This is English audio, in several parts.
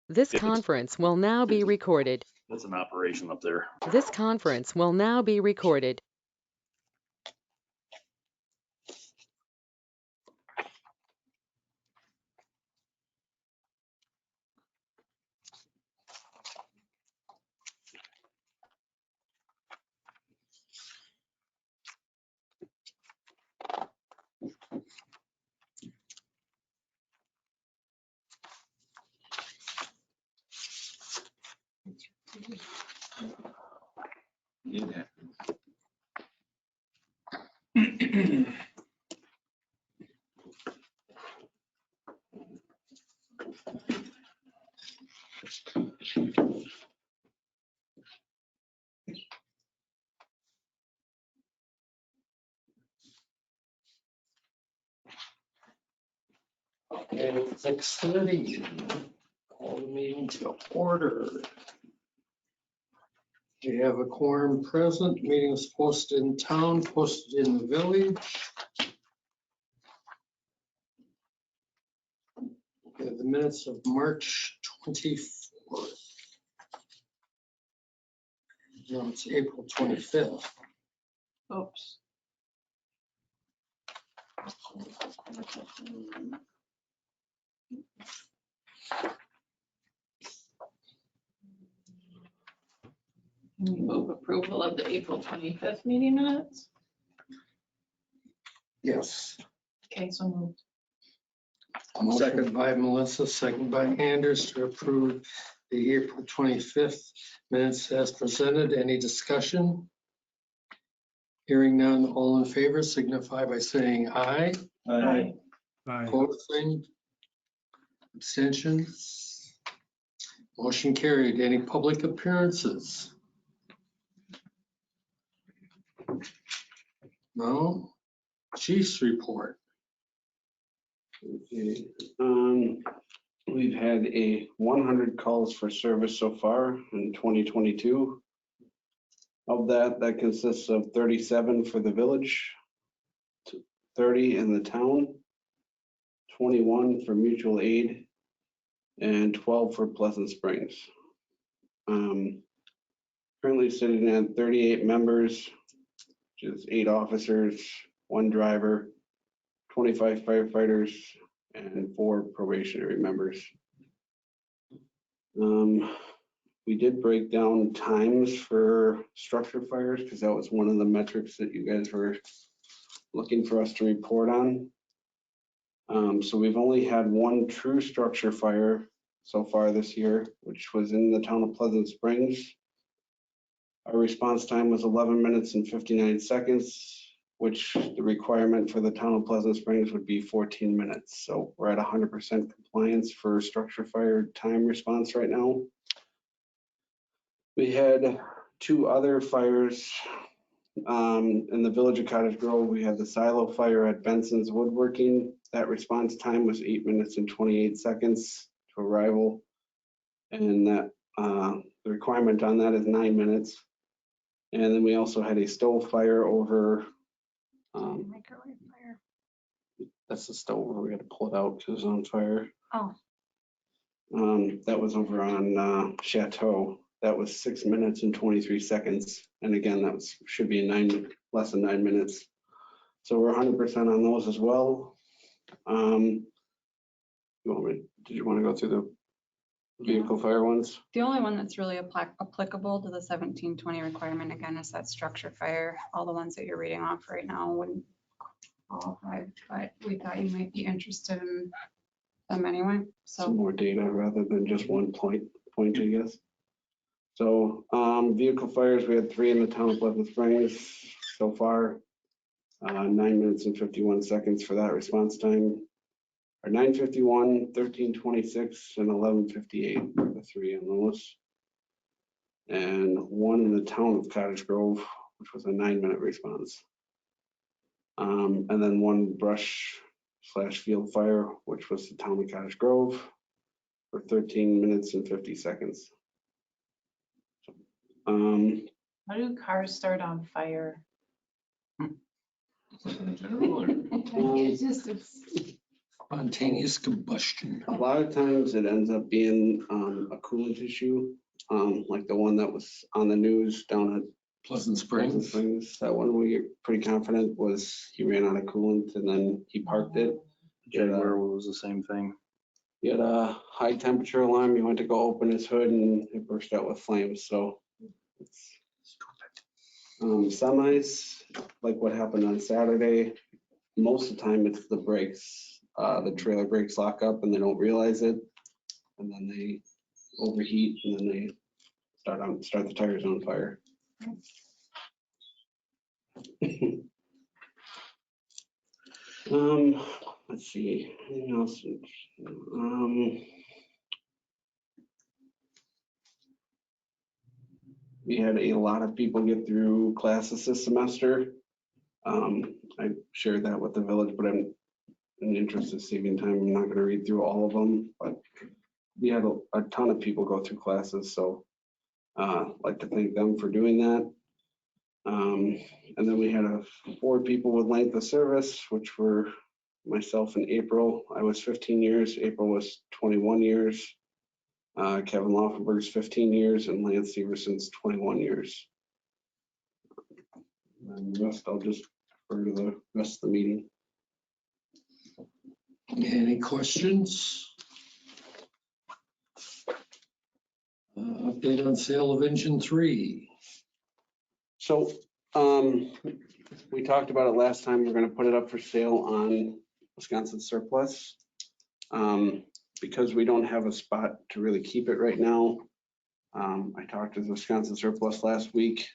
This If it's, conference will now be recorded. that's an operation up there. This conference will now be recorded. Yeah. And it's 6:30. Call the meeting to order. We have a quorum present. Meeting is posted in town, posted in the village. We have the minutes of March 24th. No, it's April 25th. Oops. Can we move approval of the April 25th meeting minutes? Yes. Okay, so moved. Second by Melissa, second by Anders to approve the April 25th minutes as presented. Any discussion? Hearing none, all in favor signify by saying aye. Aye. Opposing? Abstentions? Motion carried. Any public appearances? No? Chief's report. Okay, we've had 100 calls for service so far in 2022. Of that consists of 37 for the village, 30 in the town, 21 for mutual aid, and 12 for Pleasant Springs. Currently sitting at 38 members, which is 8 officers, 1 driver, 25 firefighters, and 4 probationary members. We did break down times for structure fires because that was one of the metrics that you guys were looking for us to report on. So we've only had 1 true structure fire so far this year, which was in the town of Pleasant Springs. Our response time was 11 minutes and 59 seconds, which the requirement for the town of Pleasant Springs would be 14 minutes. So we're at 100% compliance for structure fire time response right now. We had 2 other fires in the village of Cottage Grove. We had the silo fire at Benson's Woodworking. That response time was 8 minutes and 28 seconds to arrival. And that the requirement on that is 9 minutes. And then we also had a stove fire over. Microwave fire. That's the stove where we had to pull it out because it was on fire. Oh. That was over on Chateau. That was 6 minutes and 23 seconds. And again, that should be less than 9 minutes. So we're 100% on those as well. Did you want to go through the vehicle fire ones? The only one that's really applicable to the 1720 requirement, again, is that structure fire. All the ones that you're reading off right now wouldn't qualify, but we thought you might be interested in them anyway. Some So more data rather than just one point, I guess. So vehicle fires, we had 3 in the town of Pleasant Springs so far. 9 minutes and 51 seconds for that response time. Or 9:51, 13:26, and 11:58 for the 3 on those. And 1 in the town of Cottage Grove, which was a 9-minute response. And then 1 brush/field fire, which was the town of Cottage Grove for 13 minutes and 50 seconds. How do cars start on fire? In general, or- It's just, Spontaneous combustion. A lot of times it ends up being a coolant issue, like the one that was on the news down at Pleasant Pleasant Springs. Springs. That one we get pretty confident was he ran out of coolant and then he parked it. Jaguar was the same thing. He had a high temperature alarm. He went to go open his hood and it burst out with flames. So it's semis, like what happened on Saturday, most of the time it's the brakes. The trailer brakes lock up and they don't realize it. And then they overheat and then they start the tires on fire. Let's see, anything else? We had a lot of people get through classes this semester. I shared that with the village, but I'm in the interest of saving time, I'm not gonna read through all of them, but we had a ton of people go through classes, so I'd like to thank them for doing that. And then we had 4 people with length of service, which were myself and April. I was 15 years, April was 21 years. Kevin Laufenberg's 15 years and Lance Severson's 21 years. And the rest, I'll just refer to the rest of the meeting. Any questions? Update on sale of engine 3. So, we talked about it last time. We're gonna put it up for sale on Wisconsin Surplus. Because we don't have a spot to really keep it right now. I talked to Wisconsin Surplus last week.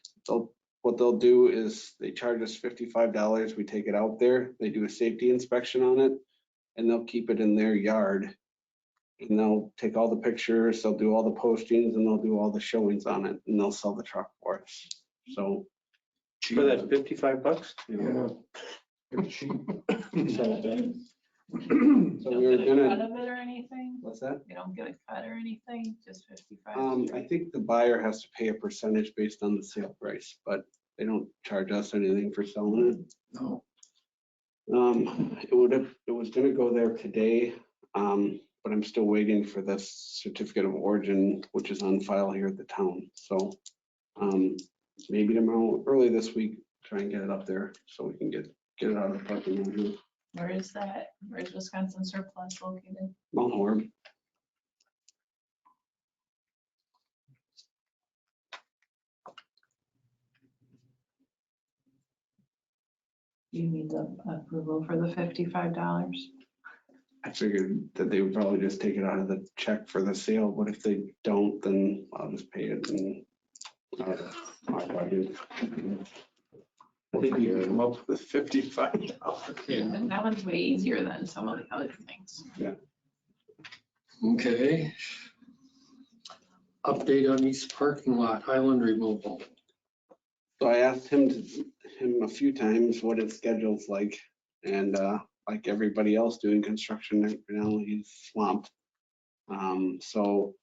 What they'll do is they charge us $55. We take it out there. They do a safety inspection on it and they'll keep it in their yard. And they'll take all the pictures, they'll do all the postings and they'll do all the showings on it and they'll sell the truck for us. So. For that $55? Yeah. So we were Cut gonna, of it or anything? what's that? You don't get a cut or anything, just 55? I think the buyer has to pay a percentage based on the sale price, but they don't charge us anything for selling it. No. It was gonna go there today, but I'm still waiting for the certificate of origin, which is on file here at the town. So, maybe tomorrow, early this week, try and get it up there so we can get it out of the parking lot here. Where is that? Where's Wisconsin Surplus located? Mount Horeb. You need the approval for the $55. I figured that they would probably just take it out of the check for the sale, but if they don't, then I'll just pay it and. My budget. I think we can come up with $55. Yeah. And that one's way easier than some of the other things. Okay. Update on East parking lot, Highland removal. So I asked him a few times what his schedule's like, and like everybody else doing construction right now, he's swamped. So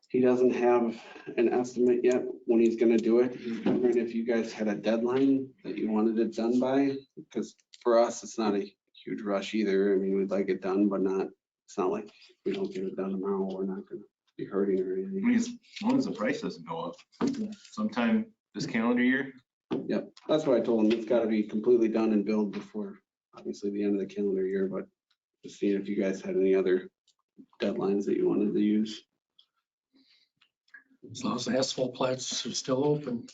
he doesn't have an estimate yet when he's gonna do it. He's wondering if you guys had a deadline that you wanted it done by, because for us, it's not a huge rush either. I mean, we'd like it done, but it's not like if we don't get it done tomorrow, we're not gonna be hurting or anything. As long as the price doesn't go up sometime this calendar year. Yep, that's what I told him. It's gotta be completely done and billed before, obviously, the end of the calendar year, but just seeing if you guys had any other deadlines that you wanted to use. As long as asphalt plants are still open.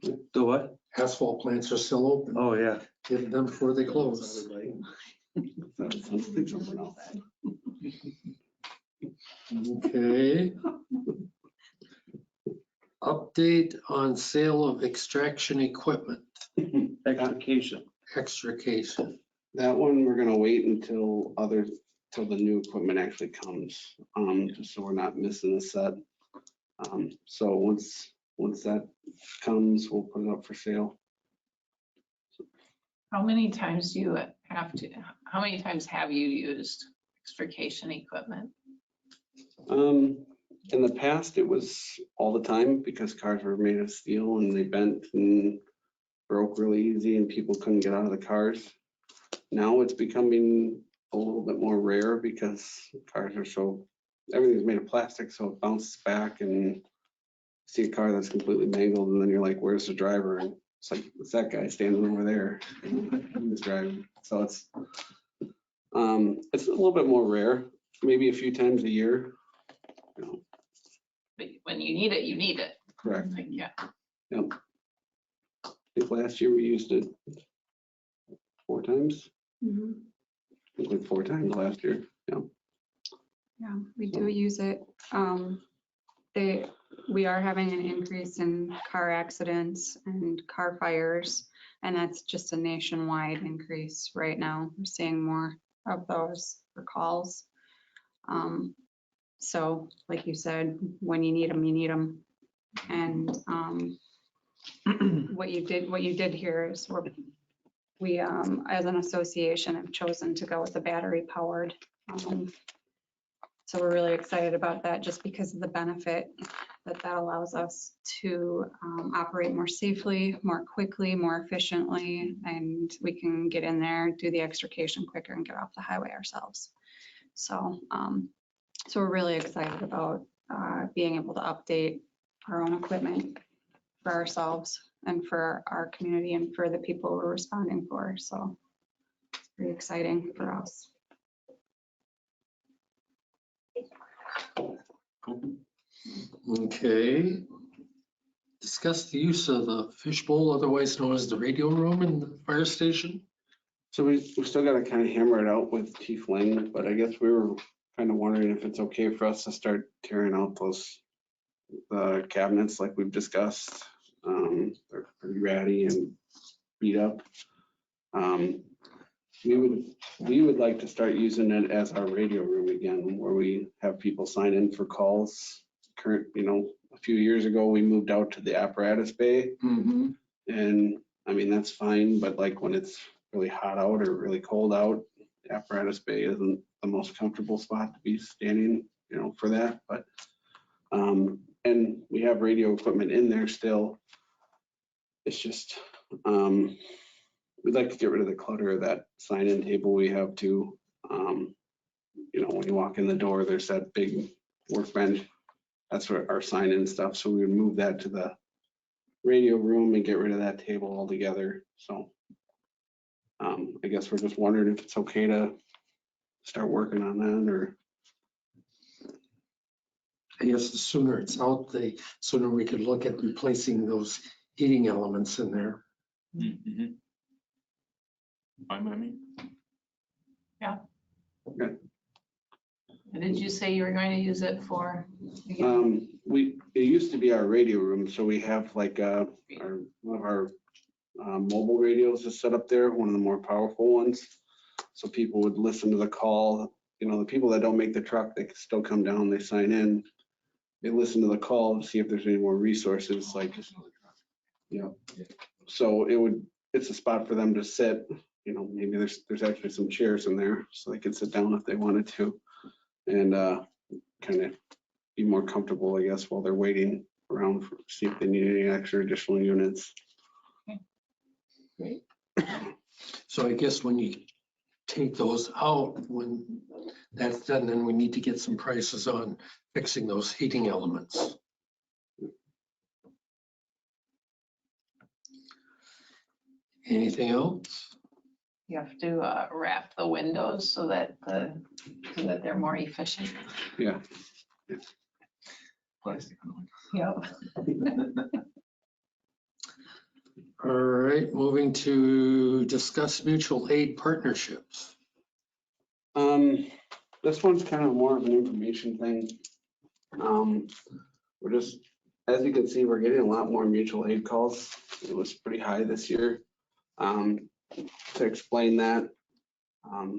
The what? Asphalt plants are still open. Oh, yeah. Get them before they close. That sounds like something else. Okay. Update on sale of extraction equipment, Extrication. extrication. That one, we're gonna wait until the new equipment actually comes, just so we're not missing the set. So once that comes, we'll put it up for sale. How many times how many times have you used extrication equipment? In the past, it was all the time because cars were made of steel and they bent and broke really easy and people couldn't get out of the cars. Now it's becoming a little bit more rare because cars are so, everything's made of plastic, so it bounces back and see a car that's completely mangled and then you're like, where's the driver? And it's like, it's that guy standing over there. Who's driving? So it's a little bit more rare, maybe a few times a year. You know, But when you need it, you need it. correct. Like, yeah. Yep. I think last year we used it 4 times. Mhm. I think like 4 times last year. Yeah. Yeah, we do use it. We are having an increase in car accidents and car fires, and that's just a nationwide increase right now. We're seeing more of those for calls. So like you said, when you need them, you need them. And what you did here is we as an association have chosen to go with the battery powered. So we're really excited about that just because of the benefit that allows us to operate more safely, more quickly, more efficiently, and we can get in there, do the extrication quicker and get off the highway ourselves. So, so we're really excited about being able to update our own equipment for ourselves and for our community and for the people we're responding for. So it's pretty exciting for us. Okay. Discuss the use of the fishbowl, otherwise known as the radio room in the fire station. So we still got to kind of hammer it out with Chief Lang, but I guess we were kind of wondering if it's okay for us to start tearing out the cabinets like we've discussed. They're pretty ratty and beat up. We would like to start using it as our radio room again, where we have people sign in for calls. A few years ago, we moved out to the apparatus bay, and I mean, that's fine, but like when it's really hot out or really cold out, the apparatus bay isn't the most comfortable spot to be standing, for that, but and we have radio equipment in there still. It's just, we'd like to get rid of the clutter of that sign-in table we have too. When you walk in the door, there's that big workbench. That's where our sign-in stuff. So we would move that to the radio room and get rid of that table altogether. So I guess we're just wondering if it's okay to start working on that, or. I guess the sooner it's out, the sooner we could look at replacing those heating elements in there. Mhm. Fine by me. And did you say you were going to use it for? It used to be our radio room, so we have like one of our mobile radios is set up there, one of the more powerful ones. So people would listen to the call. The people that don't make the truck, they can still come down, they sign in, they listen to the call to see if there's any more resources, like, so it's a spot for them to sit. Maybe there's actually some chairs in there, so they can sit down if they wanted to, and kind of be more comfortable, I guess, while they're waiting around for see if they need any extra additional units. Great. So I guess when you take those out, when that's done, then we need to get some prices on fixing those heating elements. Anything else? You have to wrap the windows so that they're more efficient. Yeah. Plastic on Yep. All right, moving to discuss mutual aid partnerships. This one's kind of more of an information thing. We're just, as you can see, we're getting a lot more mutual aid calls. It was pretty high this year. To explain that,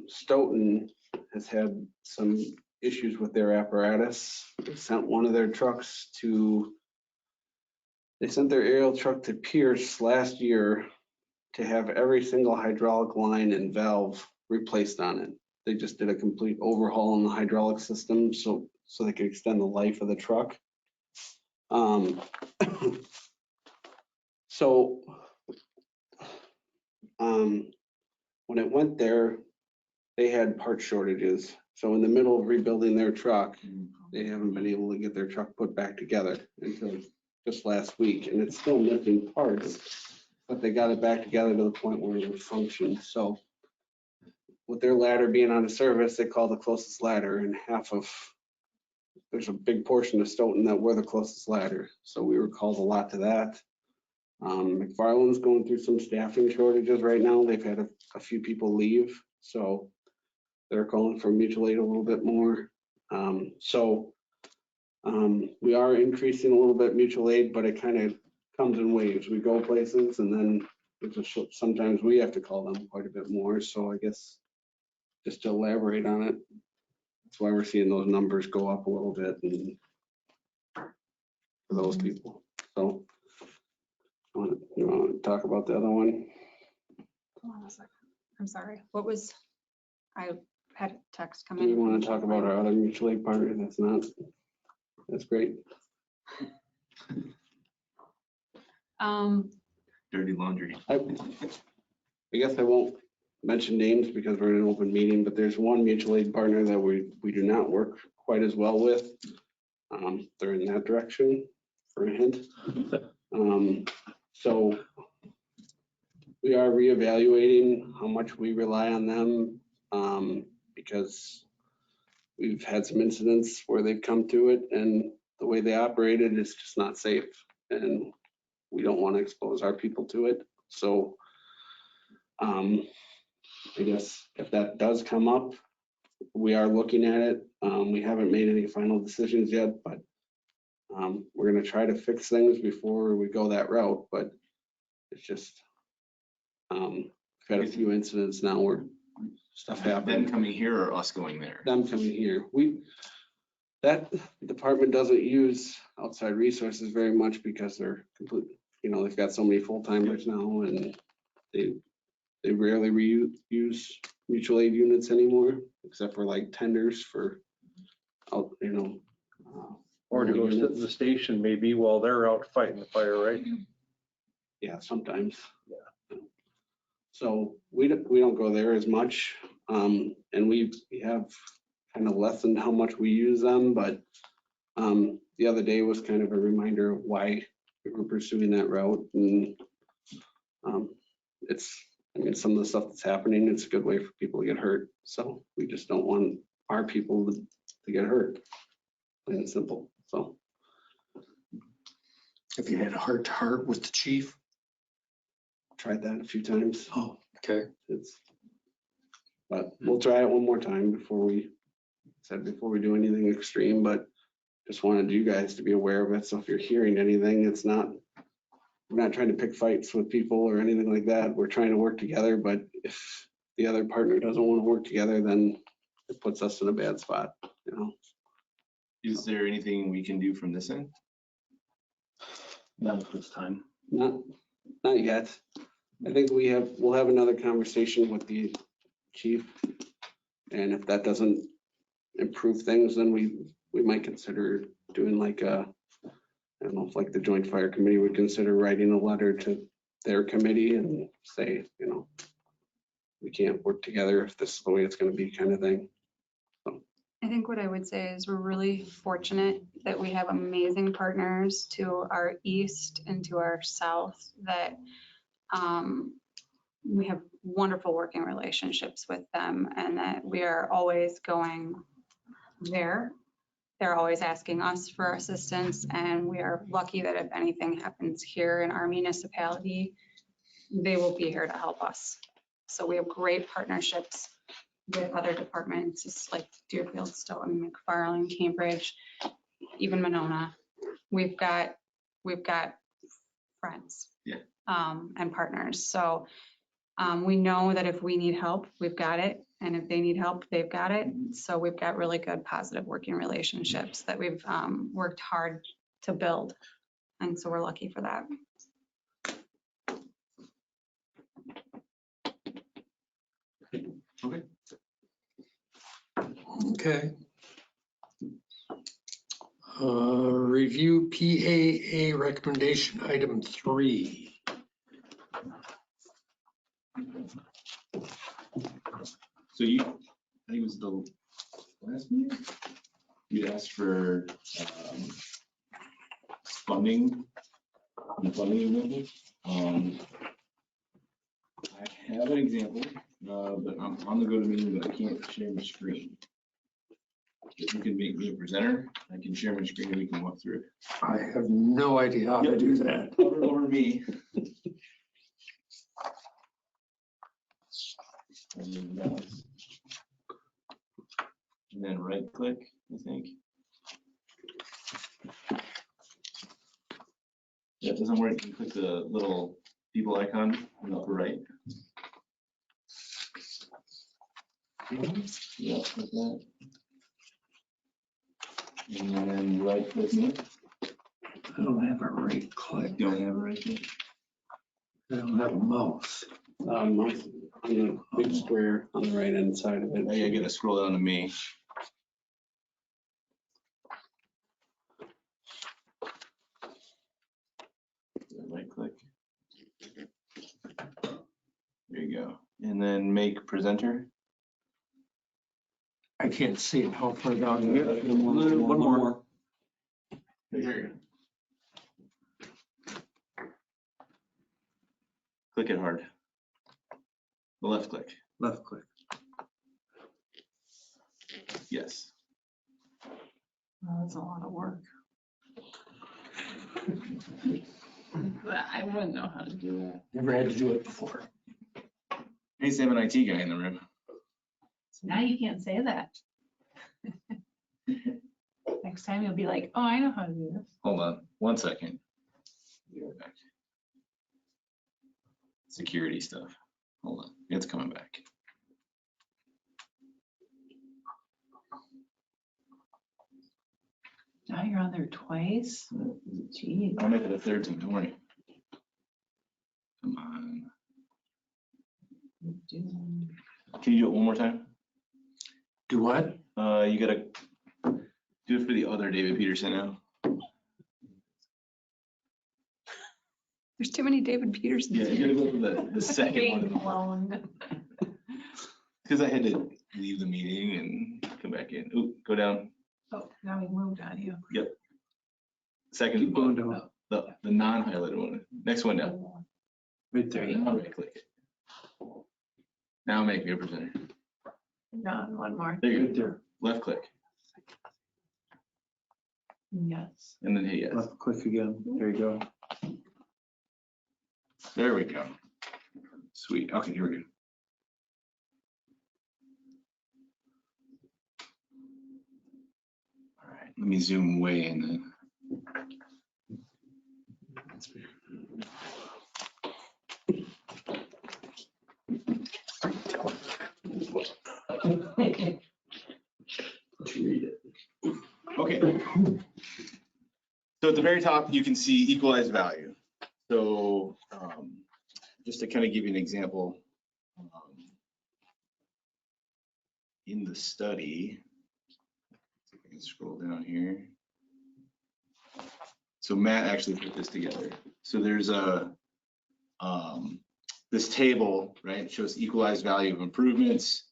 Stoughton has had some issues with their apparatus. They sent their aerial truck to Pierce last year to have every single hydraulic line and valve replaced on it. They just did a complete overhaul in the hydraulic system so they could extend the life of the truck. when it went there, they had part shortages. So in the middle of rebuilding their truck, they haven't been able to get their truck put back together until just last week, and it's still missing parts, but they got it back together to the point where it would function. So with their ladder being out of service, they call the closest ladder, and there's a big portion of Stoughton that we're the closest ladder. So we were called a lot to that. McFarland's going through some staffing shortages right now. They've had a few people leave, so they're calling for mutual aid a little bit more. We are increasing a little bit mutual aid, but it kind of comes in waves. We go places and then sometimes we have to call them quite a bit more. So I guess just to elaborate on it, that's why we're seeing those numbers go up a little bit and for those people. So you want to talk about the other one? Hold on a second. I'm sorry. I had a text come Do in. we want to talk about our other mutual aid partner? That's great. Dirty laundry. I guess I won't mention names because we're in an open meeting, but there's one mutual aid partner that we do not work quite as well with. They're in that direction, for a hint. So we are reevaluating how much we rely on them because we've had some incidents where they've come to it and the way they operated is just not safe. And we don't want to expose our people to it. So I guess if that does come up, we are looking at it. We haven't made any final decisions yet, but we're going to try to fix things before we go that route. But it's just, we've had a few incidents now where stuff happened. Them coming here or us going there? Them coming here. That department doesn't use outside resources very much because they're complete, they've got so many full-timers now and they rarely reuse mutual aid units anymore, except for like tenders for out, Or to go sit in the station maybe while they're out fighting the fire, right? yeah, sometimes. Yeah. So we don't go there as much. And we have kind of lessened how much we use them, but the other day was kind of a reminder of why we were pursuing that route. And some of the stuff that's happening, it's a good way for people to get hurt. So we just don't want our people to get hurt, plain and simple. So. Have you had a heart-to-heart with the chief? Tried that a few times. Oh, okay. But we'll try it one more time before we do anything extreme, but just wanted you guys to be aware of it. So if you're hearing anything, we're not trying to pick fights with people or anything like that. We're trying to work together, but if the other partner doesn't want to work together, then it puts us in a bad spot, Is there anything we can do from this end? Not at this time. Not yet. I think we'll have another conversation with the chief. And if that doesn't improve things, then we might consider doing like I don't know if like the Joint Fire Committee would consider writing a letter to their committee and say, we can't work together if this is the way it's going to be, kind of thing. I think what I would say is we're really fortunate that we have amazing partners to our east and to our south that we have wonderful working relationships with them and that we are always going there. They're always asking us for assistance and we are lucky that if anything happens here in our municipality, they will be here to help us. So we have great partnerships with other departments, just like Deerfield, Stoughton, McFarland, Cambridge, even Monona. We've got friends and partners. So we know that if we need help, we've got it. And if they need help, they've got it. So we've got really good, positive working relationships that we've worked hard to build. And so we're lucky for that. Okay. Okay. Review PAA recommendation item 3. So you, I think it was the last meeting, you asked for funding, example. I have an example, but I'm on the GoToMeeting, but I can't share my screen. If you can make me a presenter, I can share my screen and we can walk through it. I have no idea how to do that. Over me. And then right click, I think. Yeah, it doesn't work. You click the little people icon on the upper right. Yeah, like that. And then right click it. I don't have a right click. Don't have a right click. I don't have a mouse. Mouse on the big square on the right hand side of it. Now you gotta scroll down to me. Right click. There you go. And then make presenter. I can't see it. How far down? One more. There. Click it hard. The left click. Left click. Yes. Oh, that's a lot of work. But I wouldn't know how to do that. Never had to do it before. Hey, Sam, an IT guy in the room. So now you can't say that. Next time you'll be like, oh, I know how to do this. Hold on 1 second. Be right back. Security stuff. Hold on. It's coming back. Now you're on there twice. Gee. I'll make it a third time. Don't worry. Come on. Can you do it one more time? Do what? You gotta do it for the other David Peterson now. There's too many David Petersons Yeah, you here. gotta go to the second Being one. blown. Because I had to leave the meeting and come back in. Ooh, go down. Oh, now we moved on you. Second Keep going one. down. The non-highlighted one. Next one down. Right there. Now right click it. Now make me a presenter. No, one more. There you Right there. go. Left click. Yes. And then hit yes. Left click again. There you go. There we go. Sweet. Okay, here we go. All right, let me zoom way in then. Okay. So at the very top, you can see equalized value. So just to kind of give you an example, in the study, if I can scroll down here. So Matt actually put this together. So there's a this table, right? It shows equalized value of improvements,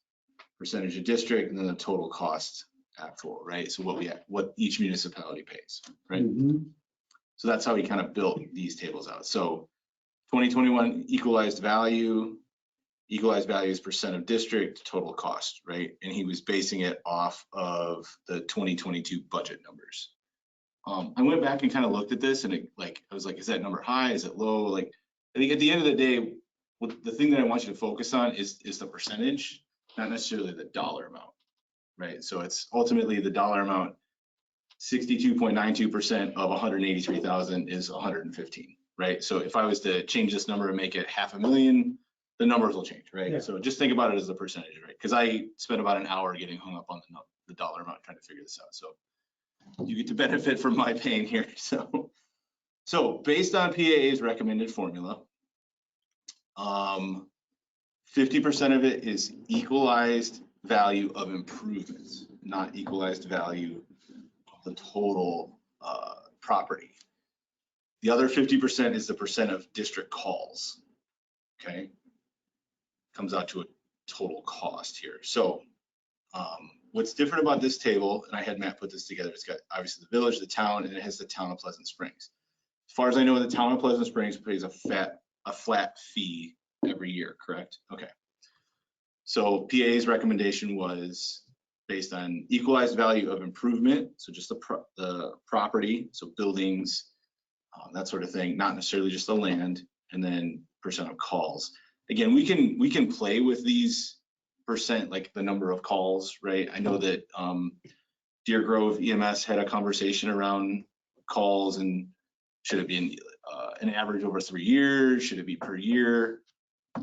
percentage of district, and then the total cost actual, right? So what each municipality pays, right? So that's how he kind of built these tables out. So 2021 equalized value is percent of district, total cost, right? And he was basing it off of the 2022 budget numbers. I went back and kind of looked at this and I was like, is that number high? Is it low? Like, I think at the end of the day, the thing that I want you to focus on is the percentage, not necessarily the dollar amount, right? So it's ultimately the dollar amount, 62.92% of 183,000 is 115, right? So if I was to change this number and make it 500,000, the numbers will change, right? Yeah. So just think about it as a percentage, right? Because I spent about an hour getting hung up on the dollar amount trying to figure this out. So you get to benefit from my pain here. So based on PAA's recommended formula, 50% of it is equalized value of improvements, not equalized value of the total property. The other 50% is the percent of district calls. Okay, comes out to total cost here. So what's different about this table, and I had Matt put this together, it's got obviously the village, the town, and it has the town of Pleasant Springs. As far as I know, the town of Pleasant Springs pays a flat fee every year, correct? Okay. So PA's recommendation was based on equalized value of improvement, so just the property, so buildings, that sort of thing, not necessarily just the land, and then percent of calls. Again, we can play with these percent, like the number of calls, right? I know that Deer Grove EMS had a conversation around calls, and should it be an average over 3 years? Should it be per year?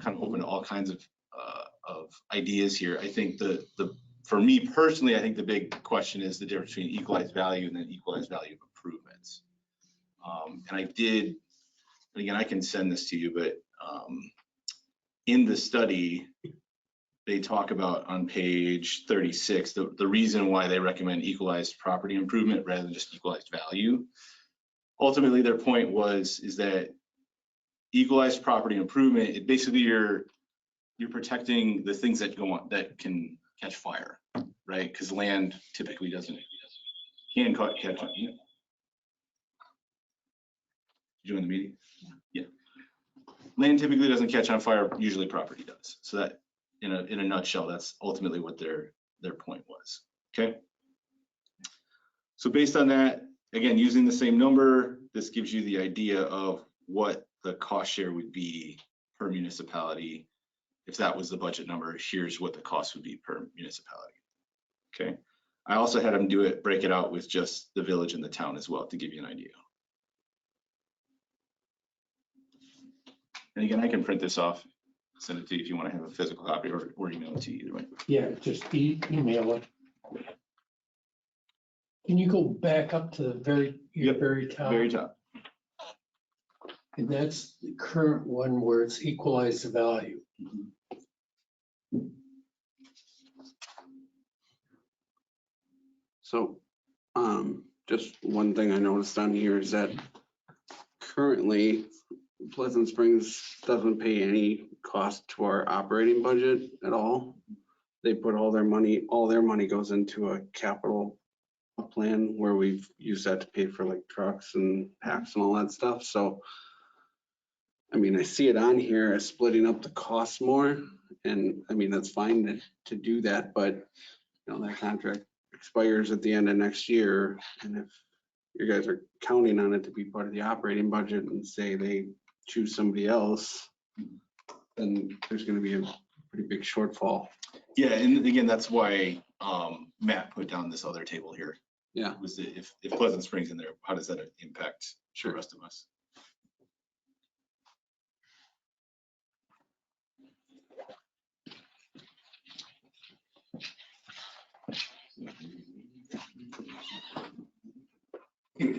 Kind of open to all kinds of ideas here. I think for me personally, I think the big question is the difference between equalized value and then equalized value of improvements. And I did, again, I can send this to you, but in the study, they talk about on page 36, the reason why they recommend equalized property improvement rather than just equalized value. Ultimately, their point is that equalized property improvement, it basically you're protecting the things that go on that can catch fire, right? Because land typically can catch on. You join the meeting? Yeah. Land typically doesn't catch on fire, usually property does. So that in a nutshell, that's ultimately what their point was. Okay. So based on that, again, using the same number, this gives you the idea of what the cost share would be per municipality. If that was the budget number, here's what the cost would be per municipality. Okay. I also had them break it out with just the village and the town as well to give you an idea. And again, I can print this off, send it to you if you want to have a physical copy, or email it to you either way. Yeah, just email it. Can you go back up to the very top? Very top. And that's the current one where it's equalized value. So, just one thing I noticed on here is that currently Pleasant Springs doesn't pay any cost to our operating budget at all. They put all their money goes into a capital plan where we've used that to pay for like trucks and packs and all that stuff. So, I mean, I see it on here as splitting up the costs more, and I mean, that's fine to do that, but you know, that contract expires at the end of next year. And if you guys are counting on it to be part of the operating budget and say they choose somebody else, then there's going to be a pretty big shortfall. Yeah, and again, that's why Matt put down this other table here. Yeah. Was that if Pleasant Springs in there, how does that impact the rest of us?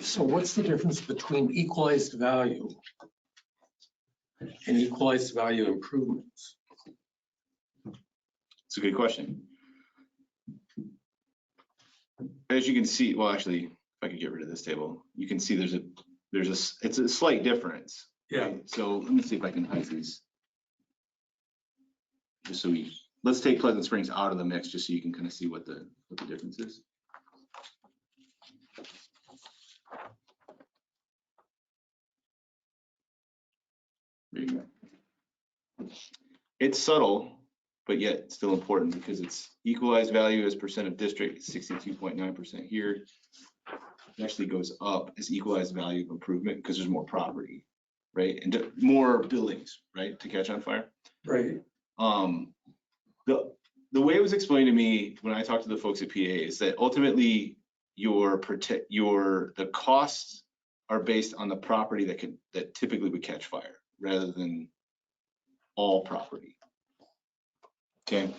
So what's the difference between equalized value and equalized value improvements? It's a good question. As you can see, well, actually, if I could get rid of this table, you can see it's a slight difference. Yeah. Right? So let me see if I can hide these. Just so let's take Pleasant Springs out of the mix, just so you can kind of see what the difference is. There you go. It's subtle, but yet still important because it's equalized value as percent of district, 62.9% here. It actually goes up as equalized value of improvement because there's more property, right? And more buildings, right, to catch on fire. Right. The way it was explained to me when I talked to the folks at PA is that ultimately the costs are based on the property that typically would catch fire rather than all property. Okay,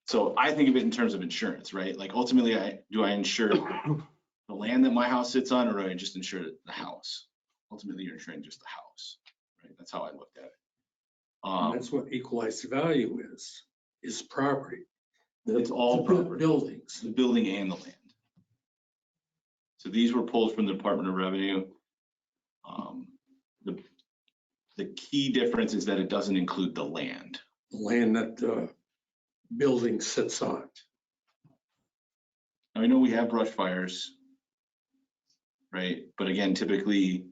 so I think of it in terms of insurance, right? Like ultimately, do I insure the land that my house sits on, or do I just insure the house? Ultimately, you're insuring just the house, right? That's how I looked at it. That's what equalized value is property. It's all property. Buildings. The building and the land. So these were pulled from the Department of Revenue. The key difference is that it doesn't include the land. The land that building sits on. I know we have brush fires, right? But again, typically,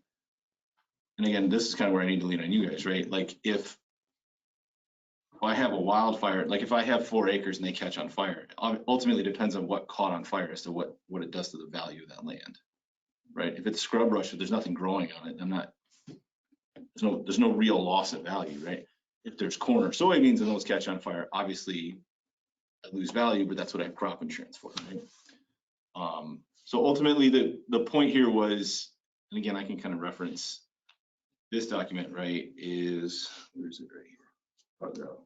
and again, this is kind of where I need to lean on you guys, right? Like if I have a wildfire, like if I have 4 acres and they catch on fire, ultimately it depends on what caught on fire as to what it does to the value of that land, right? If it's scrub brush, if there's nothing growing on it, there's no real loss of value, right? If there's corn or soybeans and those catch on fire, obviously I lose value, but that's what I have crop insurance for, right? So ultimately the point here was, and again, I can kind of reference this document, right, is, where is it right here? Farther out.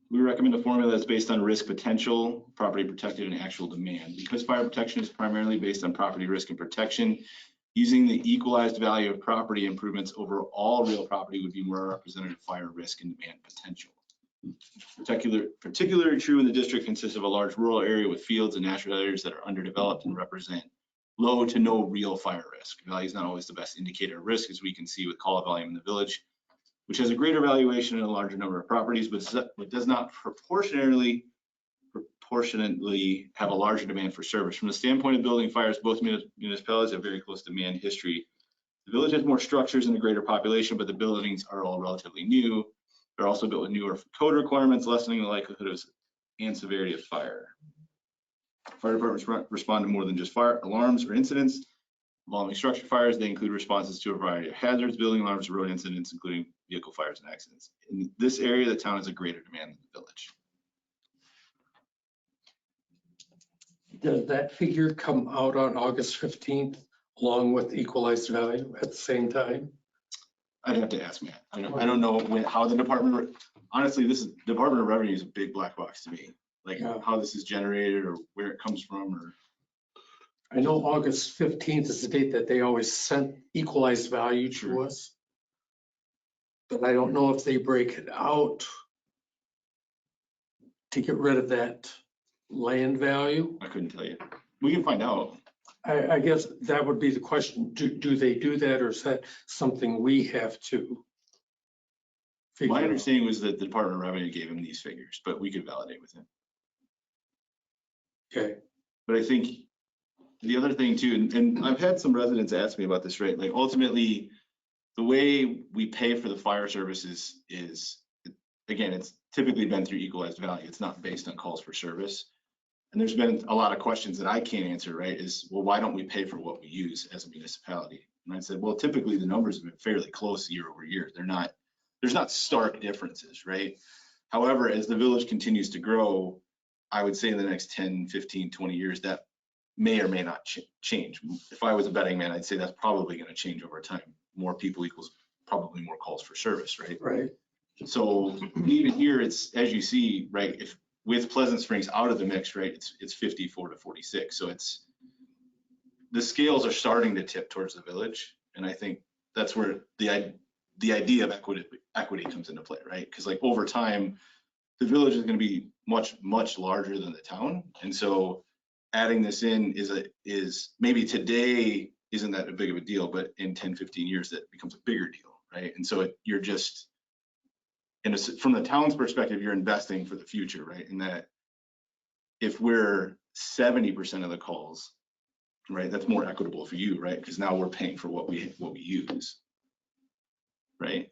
We recommend a formula that's based on risk potential, property protected, and actual demand. Because fire protection is primarily based on property risk and protection, using the equalized value of property improvements over all real property would be more representative of fire risk and demand potential. Particularly true in the district consists of a large rural area with fields and natural areas that are underdeveloped and represent low to no real fire risk. Value is not always the best indicator of risk, as we can see with call volume in the village, which has a greater valuation in a larger number of properties, but does not proportionately have a larger demand for service. From the standpoint of building fires, both municipalities have very close demand history. The village has more structures and a greater population, but the buildings are all relatively new. They're also built with newer code requirements, lessening the likelihood of and severity of fire. Fire departments respond to more than just fire alarms or incidents involving structure fires. They include responses to a variety of hazards, building alarms, road incidents, including vehicle fires and accidents. In this area, the town has a greater demand than the village. Does that figure come out on August 15th along with equalized value at the same time? I'd have to ask Matt. I don't know how the department, honestly, Department of Revenue is a big black box to me. Like how this is generated or where it comes from, or. I know August 15th is the date that they always sent equalized value to us. But I don't know if they break it out to get rid of that land value. I couldn't tell you. We can find out. I guess that would be the question. Do they do that, or is that something we have to figure My out? understanding was that the Department of Revenue gave him these figures, but we could validate with him. Okay. But I think the other thing too, and I've had some residents ask me about this, right? Like ultimately, the way we pay for the fire services is, again, it's typically been through equalized value. It's not based on calls for service. And there's been a lot of questions that I can't answer, right? Is, well, why don't we pay for what we use as a municipality? And I said, well, typically the numbers have been fairly close year over year. There's not stark differences, right? However, as the village continues to grow, I would say in the next 10, 15, 20 years, that may or may not change. If I was a betting man, I'd say that's probably going to change over time. More people equals probably more calls for service, right? Right. So even here, it's, as you see, right, if with Pleasant Springs out of the mix, right, it's 54 to 46. So the scales are starting to tip towards the village. And I think that's where the idea of equity comes into play, right? Because like over time, the village is going to be much, much larger than the town. And so adding this in is maybe today isn't that a big of a deal, but in 10, 15 years, that becomes a bigger deal, right? And so you're just, from the town's perspective, you're investing for the future, right? In that if we're 70% of the calls, right, that's more equitable for you, right? Because now we're paying for what we use, right?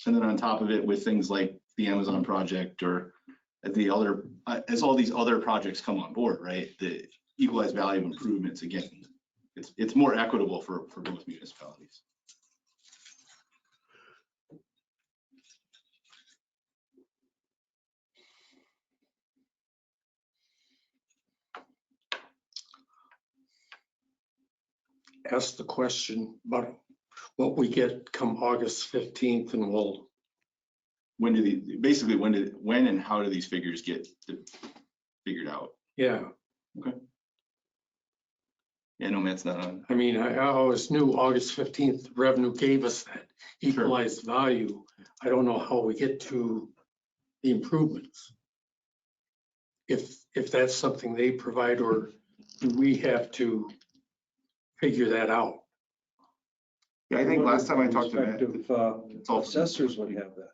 And then on top of it, with things like the Amazon project or as all these other projects come on board, right, the equalized value of improvements, again, it's more equitable for both municipalities. Ask the question about what we get come August 15th, and we'll. When and how do these figures get figured out? Yeah. Okay. Yeah, no, Matt's not on. I mean, I always knew August 15th revenue gave us that equalized value. I don't know how we get to the improvements. If that's something they provide, or do we have to figure that out? Yeah, I think last time I talked to Matt, Respective, it's all, assessors would have that.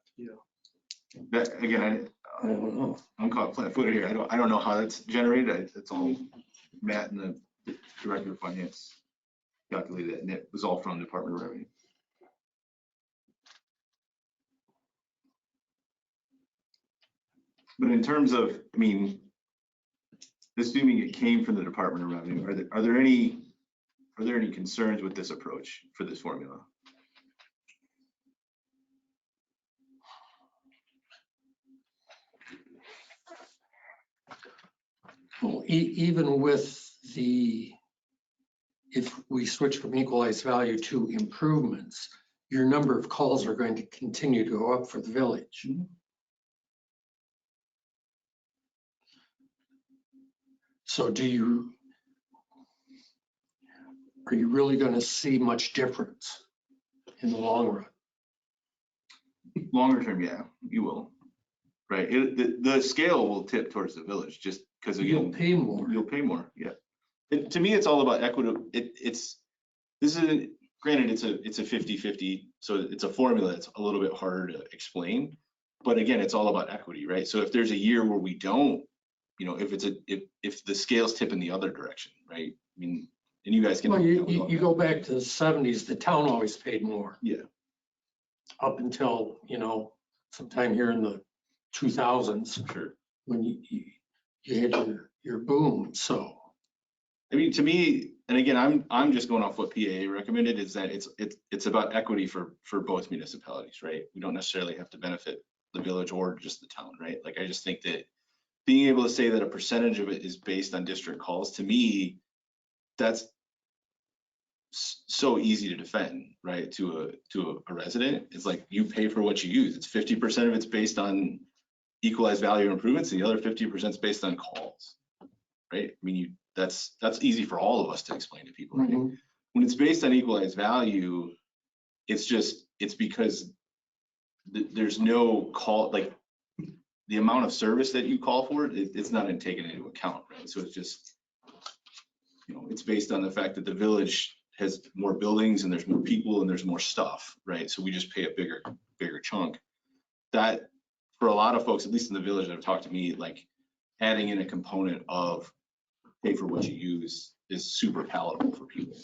that, again, I don't know. I'm caught flat-footed here. I don't know how that's generated. It's all Matt and the director of finance calculated it, and it was all from the Department of Revenue. But in terms of, I mean, assuming it came from the Department of Revenue, are there any concerns with this approach for this formula? Well, even with if we switch from equalized value to improvements, your number of calls are going to continue to go up for the village. So are you really going to see much difference in the long run? Longer term, yeah, you will. Right, the scale will tip towards the village just because You'll again, pay more. you'll pay more, yeah. To me, it's all about equity. This is, granted, it's a 50-50, so it's a formula that's a little bit harder to explain. But again, it's all about equity, right? So if there's a year where we don't, you know, if the scales tip in the other direction, right? I mean, and you guys can. Well, you go back to the 70s, the town always paid more. Yeah. Up until, sometime here in the 2000s, Sure. when you had your boom, so. I mean, to me, and again, I'm just going off what PAA recommended, is that it's about equity for both municipalities, right? We don't necessarily have to benefit the village or just the town, right? Like, I just think that being able to say that a percentage of it is based on district calls, to me, that's so easy to defend, right? To a resident, it's like you pay for what you use. It's 50% of it's based on equalized value improvements, and the other 50% is based on calls, right? I mean, that's easy for all of us to explain to people, right? Mhm. When it's based on equalized value, it's because there's no call, like the amount of service that you call for, it's not taken into account, right? So it's just, it's based on the fact that the village has more buildings and there's more people and there's more stuff, right? So we just pay a bigger chunk. That, for a lot of folks, at least in the village that have talked to me, like adding in a component of pay for what you use is super palatable for people.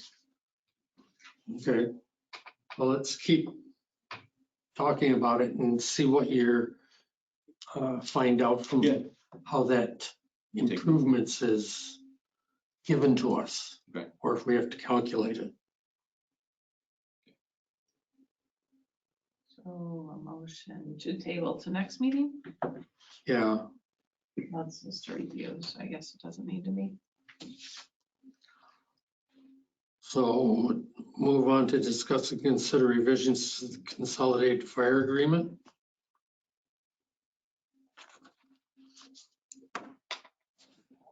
Okay, well, let's keep talking about it and see what you're find out from Yeah. how that improvements is given to us, Okay. or if we have to calculate it. So a motion to table to next meeting? Yeah, That's just a review, so I guess it doesn't need to be. so move on to discuss and consider revisions to the consolidated fire agreement.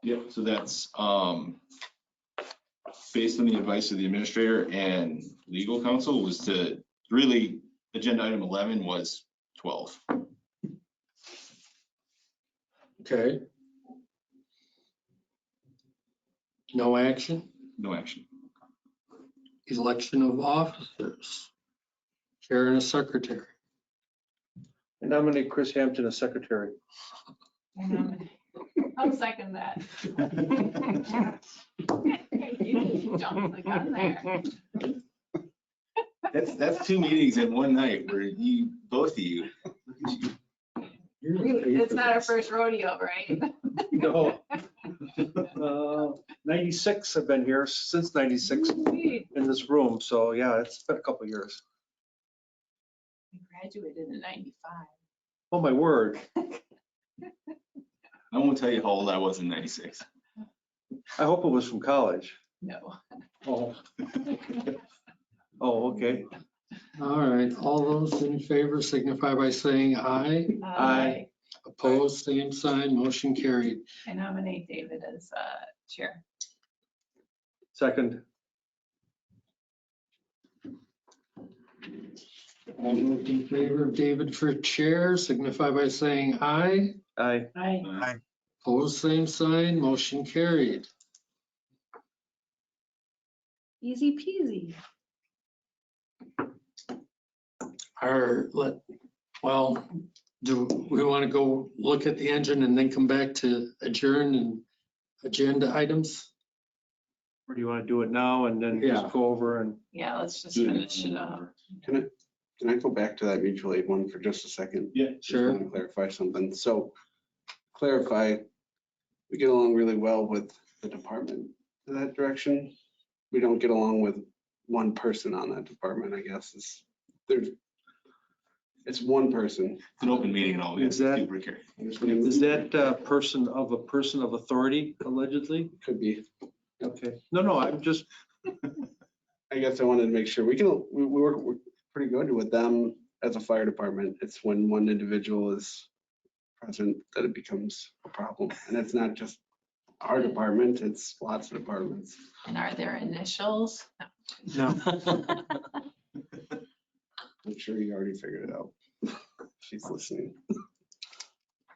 Yep, so that's based on the advice of the administrator and legal counsel, was to really, agenda item 11 was 12. Okay. No action. No action. Election of officers. Chair and a secretary. I nominate Chris Hampton as secretary. I'll second that. You jumped the gun there. That's 2 meetings in one night where both of you. It's not our first rodeo, right? No. 96, I've been here since 96 in this room, so yeah, it's been a couple of years. I graduated in 95. Oh, my word. I won't tell you how old I was in 96. I hope it was from college. No. Oh. Oh, okay. All right, all those in favor signify by saying aye. Aye. Opposed, same sign, motion carried. I nominate David as chair. Second. All those in favor of David for chair signify by saying aye. Aye. Aye. Opposed, same sign, motion carried. Easy peasy. well, do we want to go look at the engine and then come back to adjourn and agenda items? Or do you want to do it now and then Yeah. just go over and? Yeah, let's just Do it. finish it up. Can I go back to that mutual aid one for just a second? Yeah. Just Sure. want to clarify something. So clarify, we get along really well with the department in that direction. We don't get along with one person on that department, I guess. It's one person. It's an open meeting and all. Is that- Super care. Is that a person of authority allegedly? Could be. Okay. No, I'm just, I guess I wanted to make sure we work pretty good with them as a fire department. It's when one individual is present that it becomes a problem. And it's not just our department, it's lots of departments. And are there initials? No. I'm sure you already figured it out. She's listening.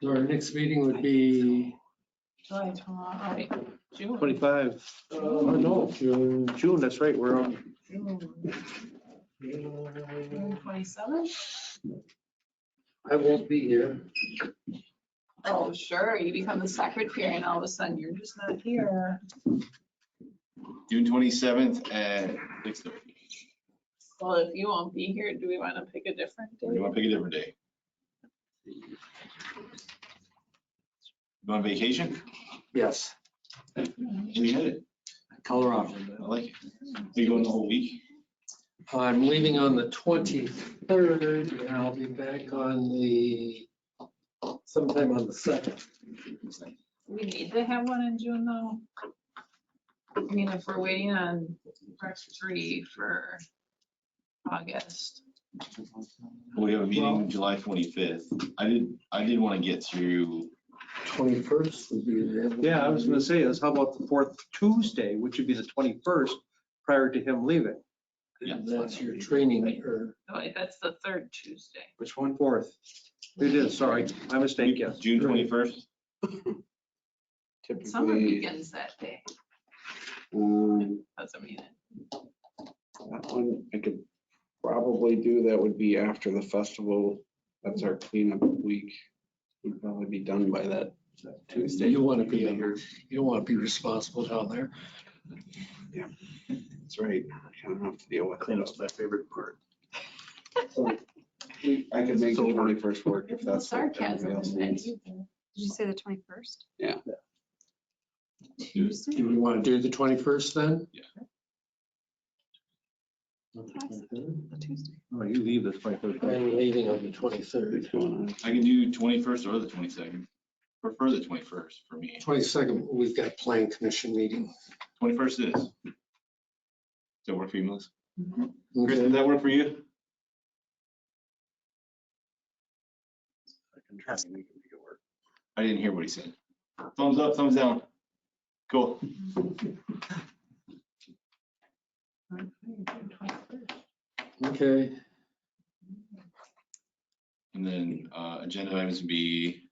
So our next meeting would be, July 20, June. 25. Oh, no, June, that's right, we're on. June 27? I won't be here. Oh, sure, you become the secretary and all of a sudden you're just not here. June 27th at 6:30. Well, if you won't be here, do we want to pick a different You day? want to pick a different day? You on vacation? Yes, Where you headed? Colorado. I like it. Are you going the whole week? I'm leaving on the 23rd and I'll be back on sometime on the 2nd. We need to have one in June though. I mean, if we're waiting on Rec 3 for August. We have a meeting July 25th. I did want to get through. 21st would be the. Yeah, I was gonna say is how about the fourth Tuesday, which would be the 21st, prior to him leaving? Yeah. That's your training or. No, that's the third Tuesday. Which one? Fourth. It is, sorry, my mistake, yes. June 21st. Summer Typically, begins that day. Doesn't mean it. that one I could probably do. That would be after the festival. That's our cleanup week. We'd probably be done by that Tuesday. You want to be here. You don't want to be responsible down there. That's right. I kind of have to deal with Cleanup's it. my favorite part. I could make the 21st work if No that's what sarcasm everybody else in that needs. either. Did you say the 21st? Tuesday? Do we want to do the 21st then? The Tuesday. Oh, you leave the 21st. I'm leaving on the 23rd. I can do 21st or the 22nd. Prefer the 21st for me. 22nd, we've got plan commission meeting. 21st is. Does that work for you, Melissa? Chris, Okay. does that work for you? I can try and make it work. I didn't hear what he said. Thumbs up, thumbs down. Cool. Okay. And then agenda items would be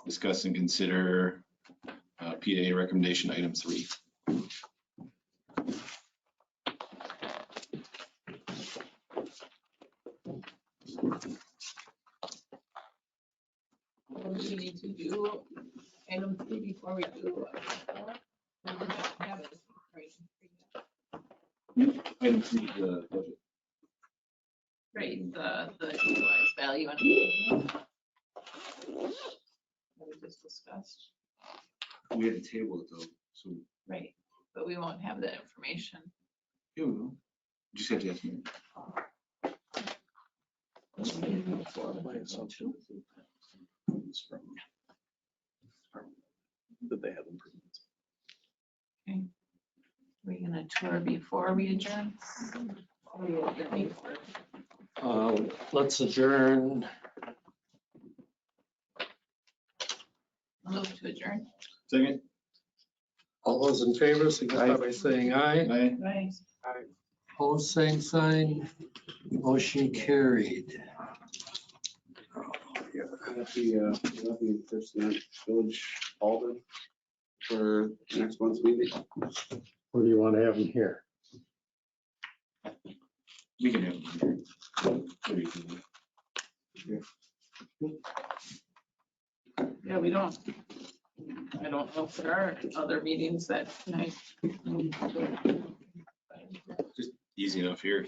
discuss and consider PA recommendation item 3. What do we need to do? Item 3 before we do. We didn't have it, right? Item 3, the budget. Right, the equalized value. And that we just discussed, We had to table it though, so. right, but we won't have that information. Yeah, we will. Just have to ask me. That they have improvements. We're gonna tour before we adjourn? Or we adjourn before? Let's adjourn. Move to adjourn. Second? All those in favor, signify by saying aye. Aye. Right. Opposed, same sign. Motion carried. Nothing personnel village Alden for next month's meeting. Or do you want to have them here? We can have. Yeah, we don't. I don't know if there are other meetings that night. Just easy enough here.